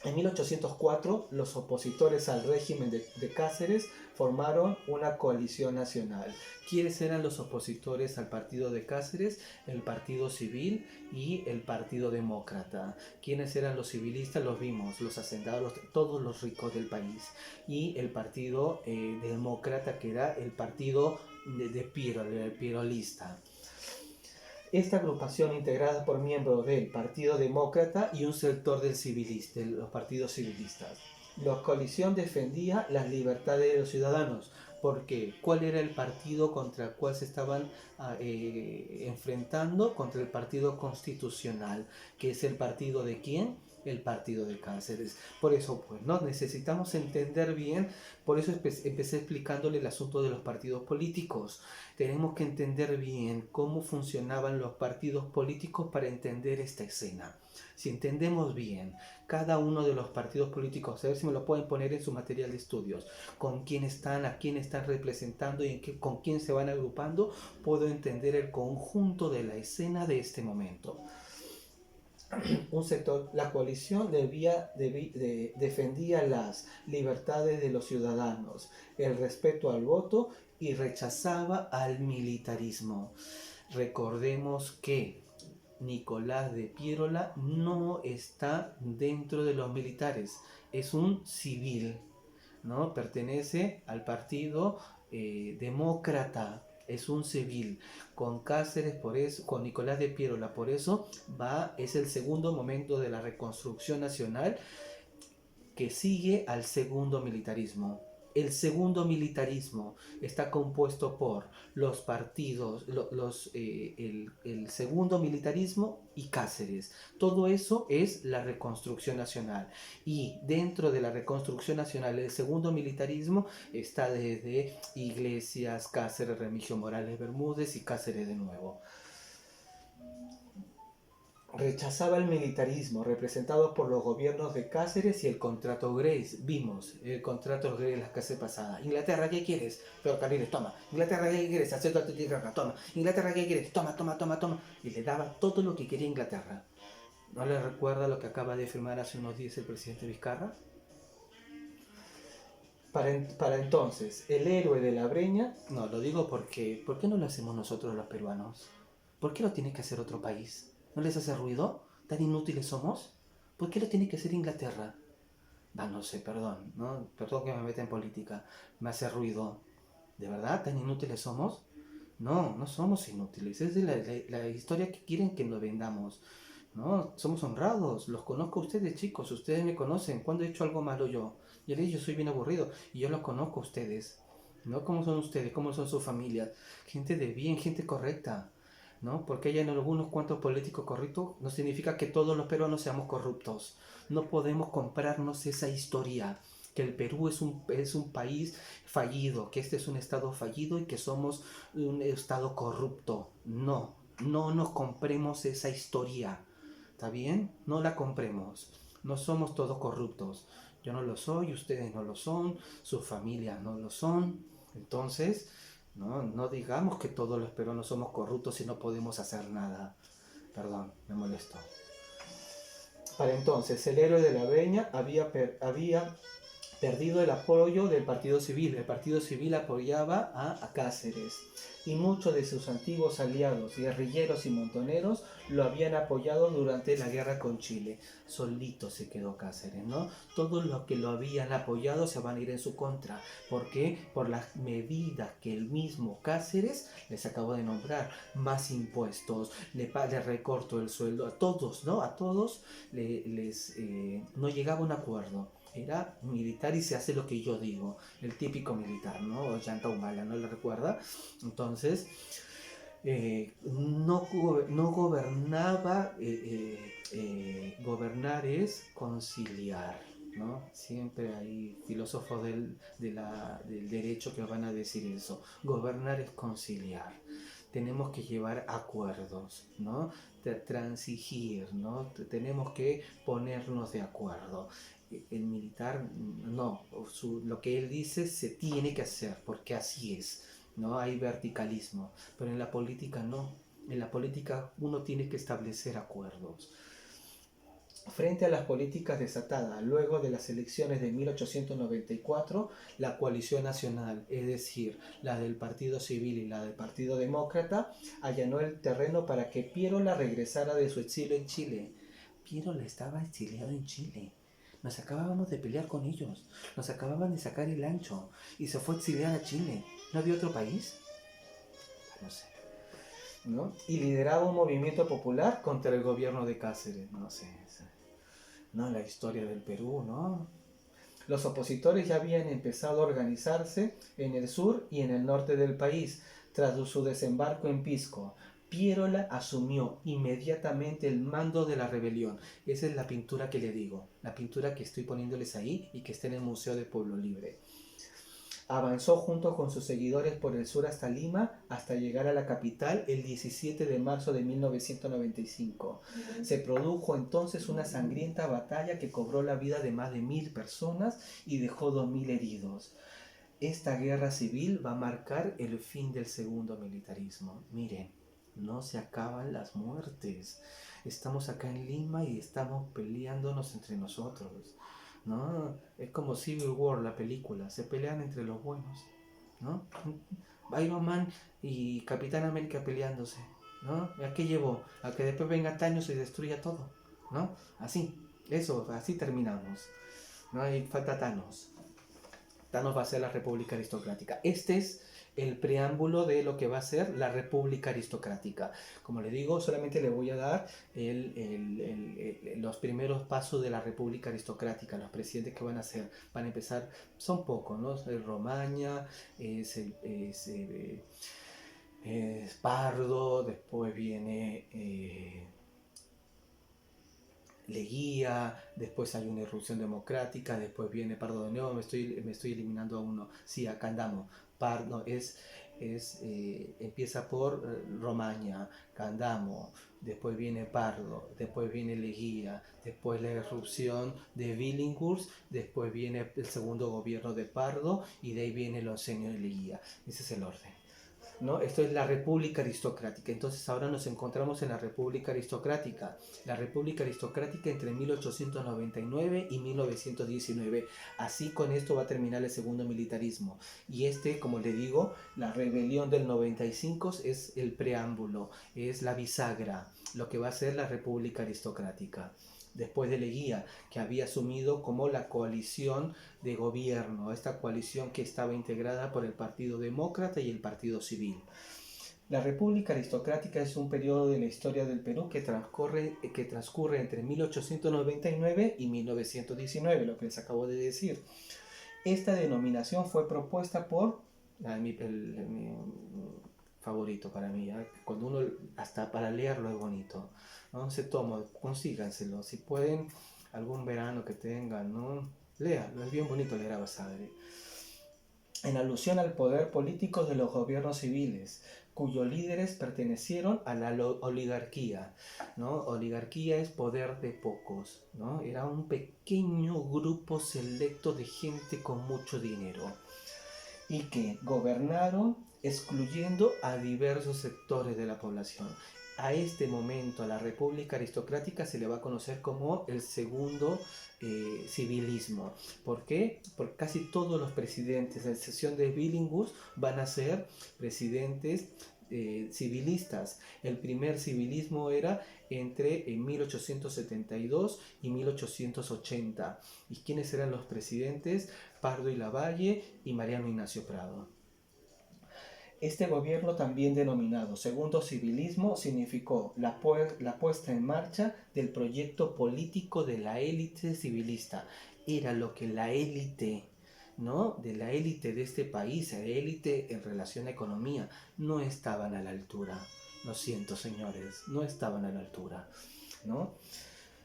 Speaker 1: En 1804, los opositores al régimen de Cáceres formaron una coalición nacional. ¿Quiénes eran los opositores al partido de Cáceres? El Partido Civil y el Partido Demócrata. ¿Quiénes eran los civilistas? Los vimos, los hacendados, todos los ricos del país. Y el Partido Demócrata, que era el partido de Piero, el pierolista. Esta agrupación integrada por miembros del Partido Demócrata y un sector de los partidos civilistas. La coalición defendía las libertades de los ciudadanos. ¿Por qué? ¿Cuál era el partido contra el cual se estaban enfrentando? Contra el Partido Constitucional, que es el partido de ¿quién? El partido de Cáceres. Por eso, pues, ¿no? Necesitamos entender bien, por eso empecé explicándole el asunto de los partidos políticos. Tenemos que entender bien cómo funcionaban los partidos políticos para entender esta escena. Si entendemos bien cada uno de los partidos políticos, a ver si me lo pueden poner en su material de estudios, con quién están, a quién están representando y con quién se van agrupando, puedo entender el conjunto de la escena de este momento. Un sector, la coalición defendía las libertades de los ciudadanos, el respeto al voto y rechazaba al militarismo. Recordemos que Nicolás de Piérola no está dentro de los militares, es un civil, ¿no? Pertenece al partido demócrata, es un civil. Con Cáceres, por eso, con Nicolás de Piérola, por eso es el segundo momento de la reconstrucción nacional que sigue al segundo militarismo. El segundo militarismo está compuesto por los partidos, el segundo militarismo y Cáceres. Todo eso es la reconstrucción nacional. Y dentro de la reconstrucción nacional, el segundo militarismo está desde Iglesias, Cáceres, Remigio Morales Bermúdez y Cáceres de nuevo. Rechazaba el militarismo representado por los gobiernos de Cáceres y el contrato Grace. Vimos el contrato Grace la clase pasada. Inglaterra, ¿qué quieres? Ferrocarriles, toma. Inglaterra, ¿qué quieres? Aceto anticarga, toma. Inglaterra, ¿qué quieres? Toma. Y le daba todo lo que quería Inglaterra. ¿No le recuerda lo que acaba de firmar hace unos días el presidente Vizcarra? Para entonces, el héroe de la Breña... No, lo digo porque... ¿Por qué no lo hacemos nosotros los peruanos? ¿Por qué lo tiene que hacer otro país? ¿No les hace ruido? ¿Tan inútiles somos? ¿Por qué lo tiene que hacer Inglaterra? No sé, perdón, ¿no? Perdón que me meta en política. Me hace ruido. ¿De verdad tan inútiles somos? No, no somos inútiles. Es de la historia que quieren que nos vendamos. No, somos honrados. Los conozco a ustedes, chicos. Ustedes me conocen. ¿Cuándo he hecho algo malo yo? Yo soy bien aburrido. Y yo los conozco a ustedes. ¿No? ¿Cómo son ustedes? ¿Cómo son sus familias? Gente de bien, gente correcta. ¿No? Porque hay en algunos cuantos políticos corruptos, no significa que todos los peruanos seamos corruptos. No podemos comprarnos esa historia, que el Perú es un país fallido, que este es un estado fallido y que somos un estado corrupto. No, no nos compremos esa historia. ¿Está bien? No la compremos. No somos todos corruptos. Yo no lo soy, ustedes no lo son, sus familias no lo son. Entonces... No digamos que todos los peruanos somos corruptos y no podemos hacer nada. Perdón, me molesto. Para entonces, el héroe de la Breña había perdido el apoyo del Partido Civil. El Partido Civil apoyaba a Cáceres. Y muchos de sus antiguos aliados, guerrilleros y montoneros, lo habían apoyado durante la guerra con Chile. Solito se quedó Cáceres, ¿no? Todos los que lo habían apoyado se van a ir en su contra. ¿Por qué? Por las medidas que el mismo Cáceres les acabo de nombrar. Más impuestos, le recorto el sueldo a todos, ¿no? A todos no llegaba a un acuerdo. Era militar y se hace lo que yo digo, el típico militar, ¿no? Ollanta Humala, ¿no le recuerda? Entonces, no gobernaba, gobernar es conciliar, ¿no? Siempre hay filósofos del derecho que van a decir eso. Gobernar es conciliar. Tenemos que llevar acuerdos, ¿no? Transigir, ¿no? Tenemos que ponernos de acuerdo. El militar, no, lo que él dice se tiene que hacer, porque así es, ¿no? Hay verticalismo, pero en la política no. En la política uno tiene que establecer acuerdos. Frente a las políticas desatadas luego de las elecciones de 1894, la coalición nacional, es decir, la del Partido Civil y la del Partido Demócrata, allanó el terreno para que Pierola regresara de su exilio en Chile. Pierola estaba exiliado en Chile. Nos acabábamos de pelear con ellos, nos acababan de sacar el ancho y se fue exiliada a Chile. ¿No había otro país? No sé. ¿No? Y lideraba un movimiento popular contra el gobierno de Cáceres. No sé. ¿No? La historia del Perú, ¿no? Los opositores ya habían empezado a organizarse en el sur y en el norte del país tras su desembarco en Pisco. Pierola asumió inmediatamente el mando de la rebelión. Esa es la pintura que le digo, la pintura que estoy poniéndoles ahí y que está en el Museo de Pueblo Libre. Avanzó junto con sus seguidores por el sur hasta Lima, hasta llegar a la capital el 17 de marzo de 1995. Se produjo entonces una sangrienta batalla que cobró la vida de más de 1000 personas y dejó 2000 heridos. Esta guerra civil va a marcar el fin del segundo militarismo. Miren, no se acaban las muertes. Estamos acá en Lima y estamos peleándonos entre nosotros. ¿No? Es como Civil War, la película, se pelean entre los buenos, ¿no? Iron Man y Capitán América peleándose, ¿no? ¿Y a qué llevó? A que después venga Thanos y destruya todo, ¿no? Así, así terminamos, ¿no? Y falta Thanos. Thanos va a ser la República Aristocrática. Este es el preámbulo de lo que va a ser la República Aristocrática. Como le digo, solamente le voy a dar los primeros pasos de la República Aristocrática, los presidentes que van a ser. Van a empezar, son pocos, ¿no? Es Romaña, es Pardo, después viene Leguía, después hay una irrupción democrática, después viene Pardo de nuevo, me estoy eliminando a uno. Sí, acá andamos. Pardo empieza por Romaña, Candamo, después viene Pardo, después viene Leguía, después la irrupción de Billinghurst, después viene el segundo gobierno de Pardo y de ahí viene el oncenio de Leguía. Ese es el orden, ¿no? Esto es la República Aristocrática. Entonces ahora nos encontramos en la República Aristocrática. La República Aristocrática entre 1899 y 1919. Así con esto va a terminar el segundo militarismo. Y como le digo, la rebelión del 95 es el preámbulo, es la bisagra, lo que va a ser la República Aristocrática. Después de Leguía, que había asumido como la coalición de gobierno, esta coalición que estaba integrada por el Partido Demócrata y el Partido Civil. La República Aristocrática es un periodo de la historia del Perú que transcurre entre 1899 y 1919, lo que les acabo de decir. Esta denominación fue propuesta por mi favorito para mí, ¿eh? Cuando uno, hasta para leerlo es bonito, ¿no? Se toma, consíganselo, si pueden, algún verano que tengan, ¿no? Léalo, es bien bonito leer a Basadre. En alusión al poder político de los gobiernos civiles, cuyos líderes pertenecieron a la oligarquía, ¿no? Oligarquía es poder de pocos, ¿no? Era un pequeño grupo selecto de gente con mucho dinero y que gobernaron excluyendo a diversos sectores de la población. A este momento a la República Aristocrática se le va a conocer como el segundo civilismo. ¿Por qué? Porque casi todos los presidentes, a excepción de Billinghurst, van a ser presidentes civilistas. El primer civilismo era entre 1872 y 1880. ¿Y quiénes eran los presidentes? Pardo y Lavalle y Mariano Ignacio Prado. Este gobierno, también denominado Segundo Civilismo, significó la puesta en marcha del proyecto político de la élite civilista. Era lo que la élite, ¿no? De la élite de este país, la élite en relación a economía, no estaban a la altura. Lo siento, señores, no estaban a la altura, ¿no?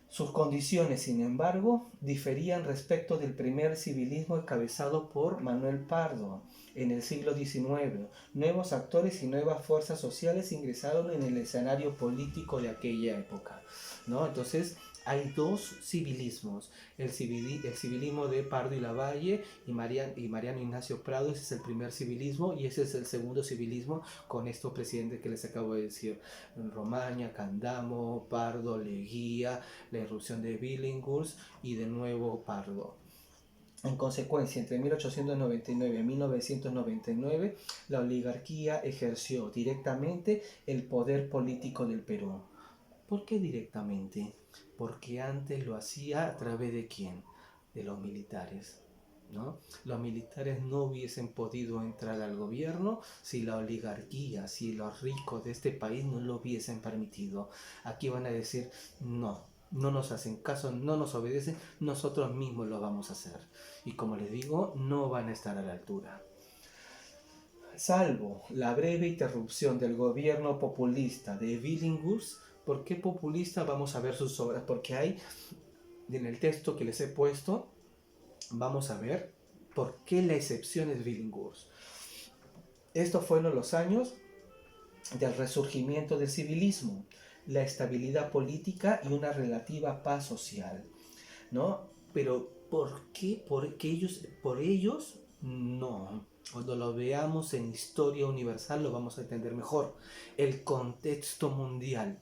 Speaker 1: Sus condiciones, sin embargo, diferían respecto del primer civilismo encabezado por Manuel Pardo. En el siglo XIX, nuevos actores y nuevas fuerzas sociales ingresaron en el escenario político de aquella época, ¿no? Entonces, hay dos civilismos, el civilismo de Pardo y Lavalle y Mariano Ignacio Prado. Ese es el primer civilismo, y ese es el segundo civilismo con estos presidentes que les acabo de decir: Romaña, Candamo, Pardo, Leguía, la irrupción de Billinghurst y de nuevo Pardo. En consecuencia, entre 1899 y 1999, la oligarquía ejerció directamente el poder político del Perú. ¿Por qué directamente? Porque antes lo hacía a través de ¿quién? De los militares, ¿no? Los militares no hubiesen podido entrar al gobierno si la oligarquía, si los ricos de este país no lo hubiesen permitido. Aquí van a decir: no nos hacen caso, no nos obedecen, nosotros mismos lo vamos a hacer. Y como les digo, no van a estar a la altura. Salvo la breve interrupción del gobierno populista de Billinghurst. ¿Por qué populista? Vamos a ver sus obras, porque hay, en el texto que les he puesto, vamos a ver por qué la excepción es Billinghurst. Estos fueron los años del resurgimiento del civilismo, la estabilidad política y una relativa paz social, ¿no? Pero ¿por qué? Por ellos, no. Cuando lo veamos en historia universal lo vamos a entender mejor. El contexto mundial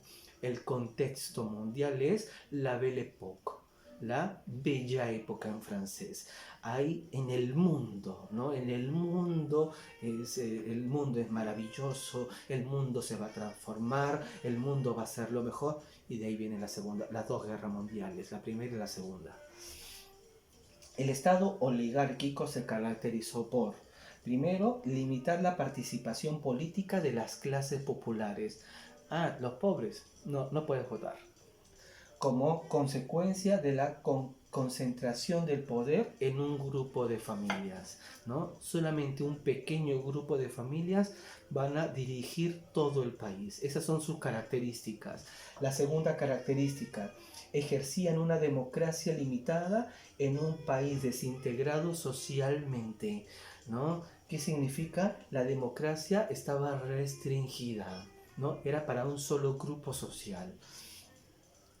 Speaker 1: es la Belle Époque, la bella época en francés. Hay en el mundo, ¿no? En el mundo el mundo es maravilloso, el mundo se va a transformar, el mundo va a ser lo mejor, y de ahí vienen las dos guerras mundiales, la primera y la segunda. El Estado oligárquico se caracterizó por, primero, limitar la participación política de las clases populares. Los pobres no pueden votar. Como consecuencia de la concentración del poder en un grupo de familias, ¿no? Solamente un pequeño grupo de familias van a dirigir todo el país. Esas son sus características. La segunda característica: ejercían una democracia limitada en un país desintegrado socialmente, ¿no? ¿Qué significa? La democracia estaba restringida, ¿no? Era para un solo grupo social.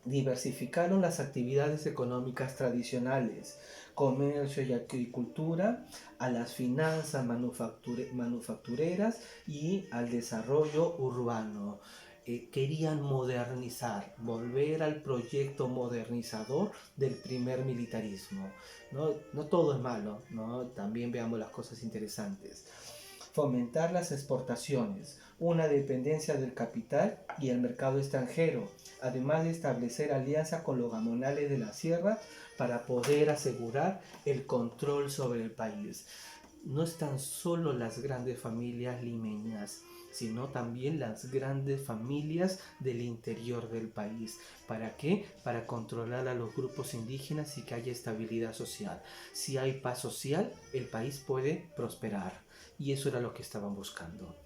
Speaker 1: Diversificaron las actividades económicas tradicionales, comercio y agricultura, a las finanzas manufactureras y al desarrollo urbano. Querían modernizar, volver al proyecto modernizador del primer militarismo. No todo es malo, ¿no? También veamos las cosas interesantes. Fomentar las exportaciones, una dependencia del capital y el mercado extranjero, además de establecer alianza con los gamonales de la sierra para poder asegurar el control sobre el país. No están solo las grandes familias limeñas, sino también las grandes familias del interior del país. ¿Para qué? Para controlar a los grupos indígenas y que haya estabilidad social. Si hay paz social, el país puede prosperar. Y eso era lo que estaban buscando.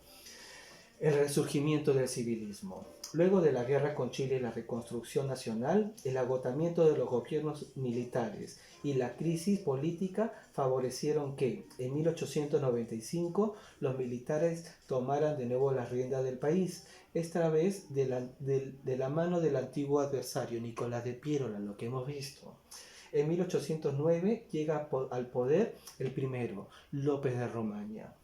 Speaker 1: El resurgimiento del civilismo. Luego de la guerra con Chile y la reconstrucción nacional, el agotamiento de los gobiernos militares y la crisis política favorecieron que, en 1895, los militares tomaran de nuevo las riendas del país, esta vez de la mano del antiguo adversario, Nicolás de Piérola, lo que hemos visto. En 1809 llega al poder el primero, López de Romaña,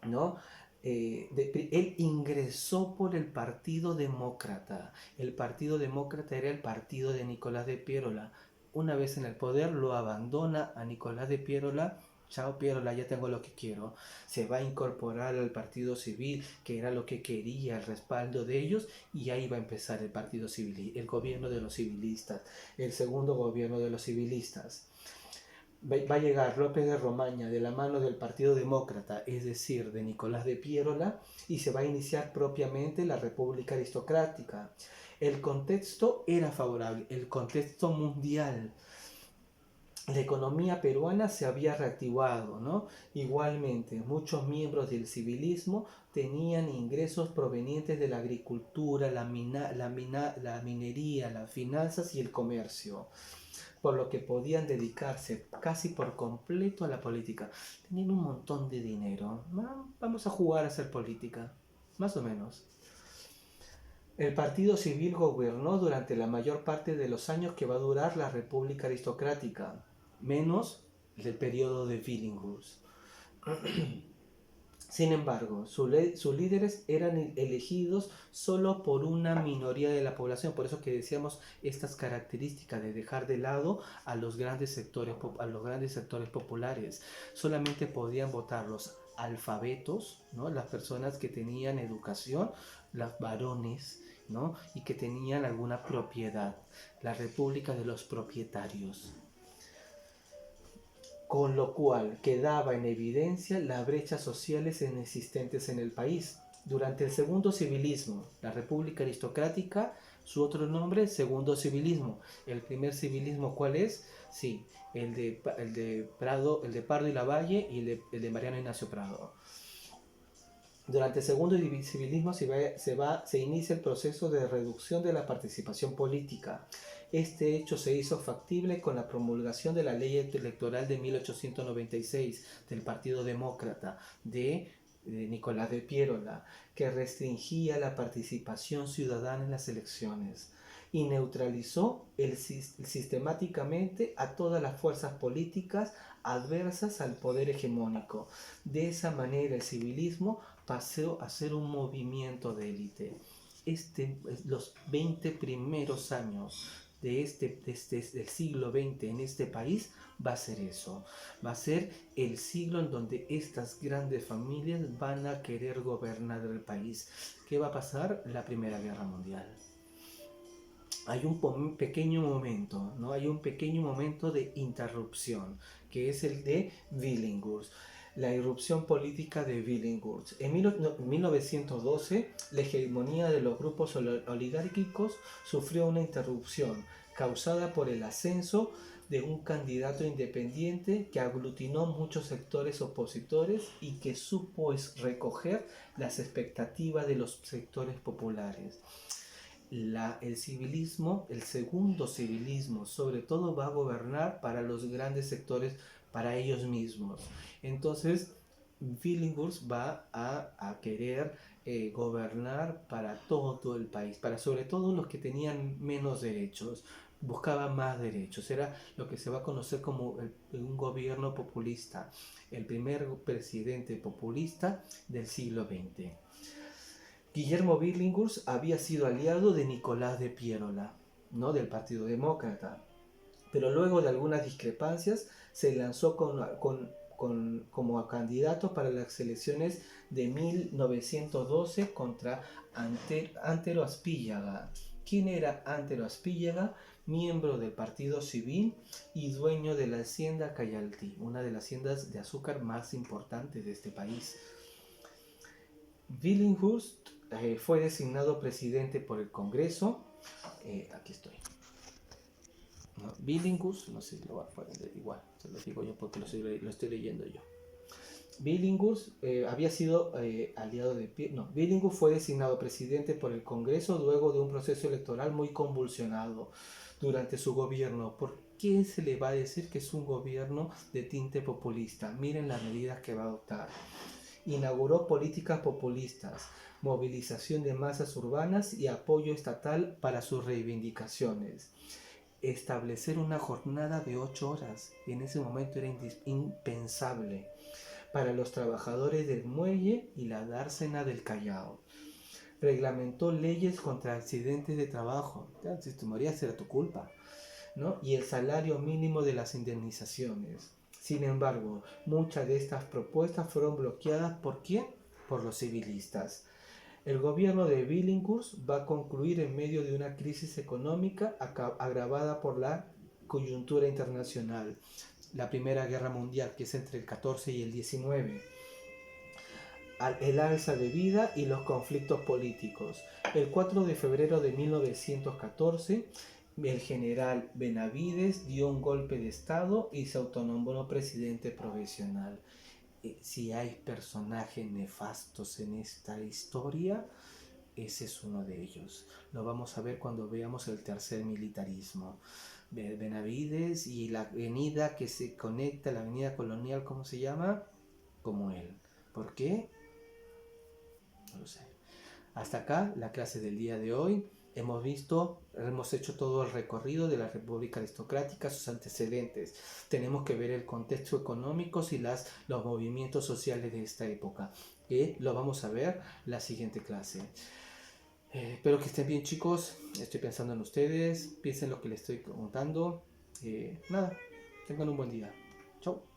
Speaker 1: ¿no? Él ingresó por el Partido Demócrata. El Partido Demócrata era el partido de Nicolás de Piérola. Una vez en el poder lo abandona a Nicolás de Piérola. Chao Piérola, ya tengo lo que quiero. Se va a incorporar al Partido Civil, que era lo que quería, el respaldo de ellos, y ahí va a empezar el Partido Civil, el gobierno de los civilistas, el segundo gobierno de los civilistas. Va a llegar López de Romaña de la mano del Partido Demócrata, es decir, de Nicolás de Piérola, y se va a iniciar propiamente la República Aristocrática. El contexto era favorable, el contexto mundial. La economía peruana se había reactivado, ¿no? Igualmente, muchos miembros del civilismo tenían ingresos provenientes de la agricultura, la minería, las finanzas y el comercio, por lo que podían dedicarse casi por completo a la política. Tenían un montón de dinero. Vamos a jugar a hacer política, más o menos. El partido civil gobernó durante la mayor parte de los años que va a durar la República Aristocrática, menos el periodo de Billinghurst. Sin embargo, sus líderes eran elegidos solo por una minoría de la población, por eso que decíamos estas características de dejar de lado a los grandes sectores populares. Solamente podían votar los alfabetos, ¿no? Las personas que tenían educación, los varones, ¿no? Y que tenían alguna propiedad, la república de los propietarios. Con lo cual quedaba en evidencia las brechas sociales existentes en el país. Durante el segundo civilismo, la República Aristocrática, su otro nombre, segundo civilismo. El primer civilismo, ¿cuál es? Sí, el de Pardo y Lavalle y el de Mariano Ignacio Prado. Durante el segundo civilismo se inicia el proceso de reducción de la participación política. Este hecho se hizo factible con la promulgación de la Ley Electoral de 1896 del Partido Demócrata de Nicolás de Piérola, que restringía la participación ciudadana en las elecciones y neutralizó sistemáticamente a todas las fuerzas políticas adversas al poder hegemónico. De esa manera el civilismo pasó a ser un movimiento de élite. Los 20 primeros años del siglo XX en este país va a ser eso. Va a ser el siglo en donde estas grandes familias van a querer gobernar el país. ¿Qué va a pasar? La Primera Guerra Mundial. Hay un pequeño momento, ¿no? Hay un pequeño momento de interrupción, que es el de Billinghurst. La irrupción política de Billinghurst. En 1912, la hegemonía de los grupos oligárquicos sufrió una interrupción causada por el ascenso de un candidato independiente que aglutinó muchos sectores opositores y que supo recoger las expectativas de los sectores populares. El civilismo, el segundo civilismo, sobre todo va a gobernar para los grandes sectores, para ellos mismos. Entonces, Billinghurst va a querer gobernar para todo el país, para sobre todo los que tenían menos derechos, buscaba más derechos. Era lo que se va a conocer como un gobierno populista, el primer presidente populista del siglo XX. Guillermo Billinghurst había sido aliado de Nicolás de Piérola, ¿no? Del Partido Demócrata, pero luego de algunas discrepancias se lanzó como candidato para las elecciones de 1912 contra Antero Aspíllaga. ¿Quién era Antero Aspíllaga? Miembro del Partido Civil y dueño de la hacienda Cayaltí, una de las haciendas de azúcar más importantes de este país. Billinghurst fue designado presidente por el Congreso. Aquí estoy. ¿No? Billinghurst, no sé si lo va a poner igual, se lo digo yo porque lo estoy leyendo yo. Billinghurst había sido aliado de Billinghurst fue designado presidente por el Congreso luego de un proceso electoral muy convulsionado durante su gobierno. ¿Por qué se le va a decir que es un gobierno de tinte populista? Miren las medidas que va a adoptar. Inauguró políticas populistas, movilización de masas urbanas y apoyo estatal para sus reivindicaciones. Establecer una jornada de 8 horas, en ese momento era impensable, para los trabajadores del muelle y la dársena del Callao. Reglamentó leyes contra accidentes de trabajo. Ya, si te morías era tu culpa, ¿no? Y el salario mínimo de las indemnizaciones. Sin embargo, muchas de estas propuestas fueron bloqueadas. ¿Por quién? Por los civilistas. El gobierno de Billinghurst va a concluir en medio de una crisis económica agravada por la coyuntura internacional. La Primera Guerra Mundial, que es entre el 14 y el 19. El alza de vida y los conflictos políticos. El 4 de febrero de 1914, el general Benavides dio un golpe de estado y se autonombró presidente provisional. Si hay personajes nefastos en esta historia, ese es uno de ellos. Lo vamos a ver cuando veamos el tercer militarismo. Benavides y la avenida que se conecta, la avenida colonial, ¿cómo se llama? Como él. ¿Por qué? No lo sé. Hasta acá la clase del día de hoy. Hemos hecho todo el recorrido de la República Aristocrática, sus antecedentes. Tenemos que ver el contexto económico y los movimientos sociales de esta época. Que lo vamos a ver la siguiente clase. Espero que estén bien, chicos. Estoy pensando en ustedes. Piensen lo que les estoy contando. Nada, tengan un buen día. Chau.